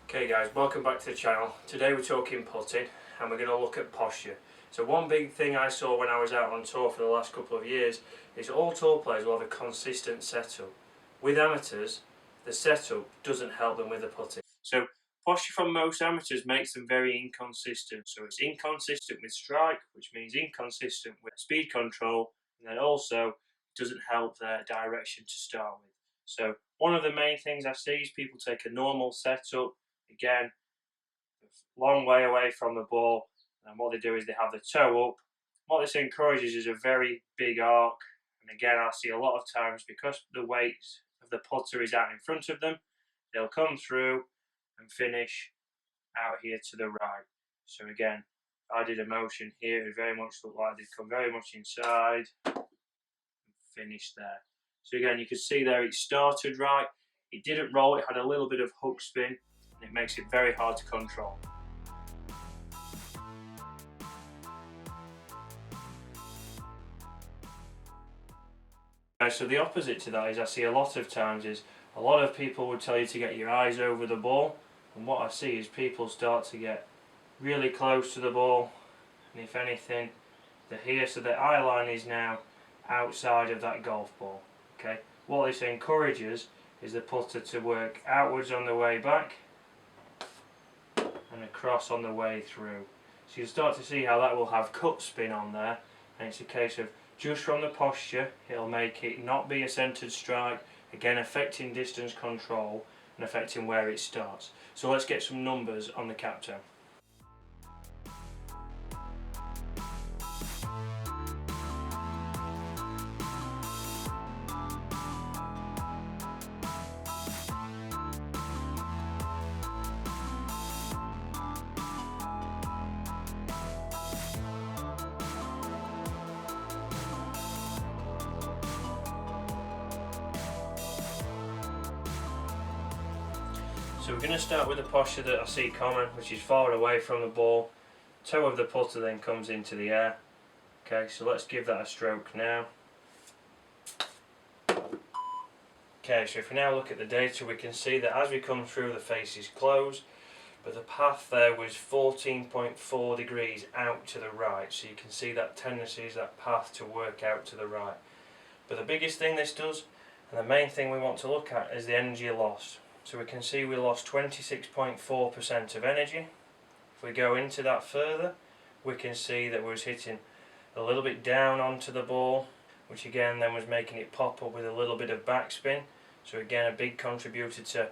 Okay guys, welcome back to the channel. Today we're talking putting and we're going to look at posture. So one big thing I saw when I was out on tour for the last couple of years is all tour players will have a consistent setup. With amateurs, the setup doesn't help them with the putting. So posture from most amateurs makes them very inconsistent. So it's inconsistent with strike, which means inconsistent with speed control, and then also doesn't help their direction to start with. So one of the main things I see is people take a normal setup, again, a long way away from the ball, and what they do is they have the toe up. What this encourages is a very big arc, and again I see a lot of times because the weight of the putter is out in front of them, they'll come through and finish out here to the right. So again, if I did a motion here, it would very much look like they'd come very much inside and finish there. So again, you can see there it started right, it didn't roll, it had a little bit of hook spin, and it makes it very hard to control. So the opposite to that is I see a lot of times is a lot of people would tell you to get your eyes over the ball, and what I see is people start to get really close to the ball, and if anything they're here, so the eye line is now outside of that golf ball. Okay, what this encourages is the putter to work outwards on the way back and across on the way through. So you'll start to see how that will have cut spin on there, and it's a case of just from the posture it'll make it not be a centered strike, again affecting distance control and affecting where it starts. So let's get some numbers on the captain. So we're going to start with the posture that I see common, which is far away from the ball. Toe of the putter then comes into the air. Okay, so let's give that a stroke now. Okay, so if we now look at the data, we can see that as we come through, the face is closed, but the path there was 14.4 degrees out to the right. So you can see that tendency is that path to work out to the right. But the biggest thing this does, and the main thing we want to look at, is the energy loss. So we can see we lost 26.4% of energy. If we go into that further, we can see that we was hitting a little bit down onto the ball, which again then was making it pop up with a little bit of backspin. So again, a big contributor to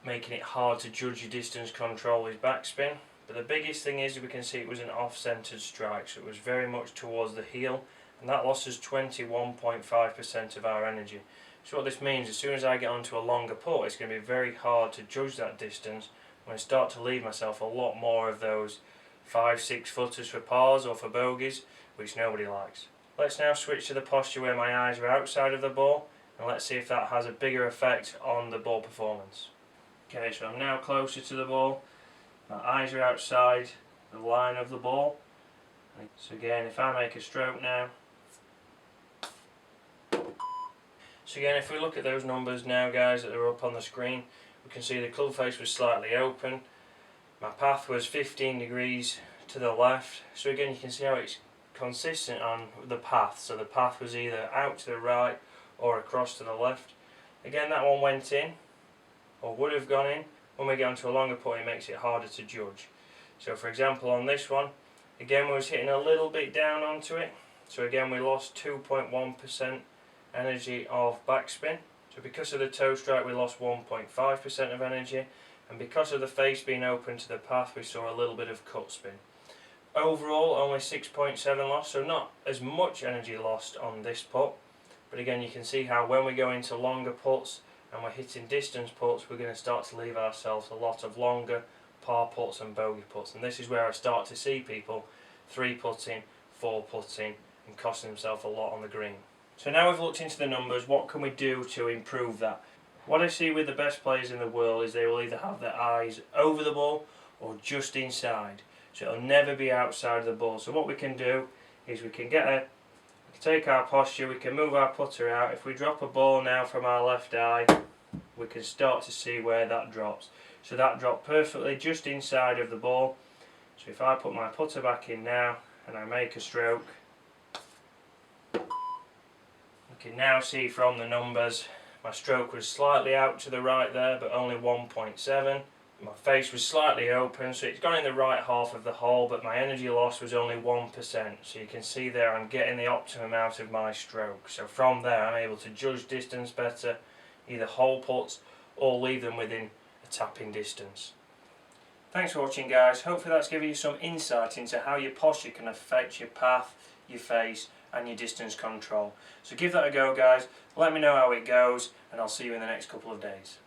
making it hard to judge your distance control is backspin. But the biggest thing is we can see it was an off-centered strike, so it was very much towards the heel, and that lost us 21.5% of our energy. So what this means, as soon as I get onto a longer putt, it's going to be very hard to judge that distance when I start to leave myself a lot more of those 5-6 footers for pars or for bogeys, which nobody likes. Let's now switch to the posture where my eyes are outside of the ball, and let's see if that has a bigger effect on the ball performance. Okay, so I'm now closer to the ball, my eyes are outside the line of the ball. So again, if I make a stroke now, so again, if we look at those numbers now, guys, that are up on the screen, we can see the club face was slightly open. My path was 15 degrees to the left. So again, you can see how it's consistent on the path. So the path was either out to the right or across to the left. Again, that one went in, or would have gone in. When we get onto a longer putt, it makes it harder to judge. So for example, on this one, again, we was hitting a little bit down onto it. So again, we lost 2.1% energy of backspin. So because of the toe strike, we lost 1.5% of energy, and because of the face being open to the path, we saw a little bit of cut spin. Overall, only 6.7 lost, so not as much energy lost on this putt. But again, you can see how when we go into longer putts and we're hitting distance putts, we're going to start to leave ourselves a lot of longer par putts and bogey putts, and this is where I start to see people 3-putting, 4-putting and costing themselves a lot on the green. So now we've looked into the numbers, what can we do to improve that? What I see with the best players in the world is they will either have their eyes over the ball or just inside. So it'll never be outside of the ball. So what we can do is we can take our posture, we can move our putter out. If we drop a ball now from our left eye, we can start to see where that drops. So that dropped perfectly just inside of the ball. So if I put my putter back in now and I make a stroke, you can now see from the numbers my stroke was slightly out to the right there, but only 1.7. My face was slightly open, so it's gone in the right half of the hole, but my energy loss was only 1%. So you can see there I'm getting the optimum out of my stroke. So from there I'm able to judge distance better, either hole putts or leave them within a tapping distance. Thanks for watching, guys. Hopefully that's given you some insight into how your posture can affect your path, your face and your distance control. So give that a go, guys. Let me know how it goes, and I'll see you in the next couple of days.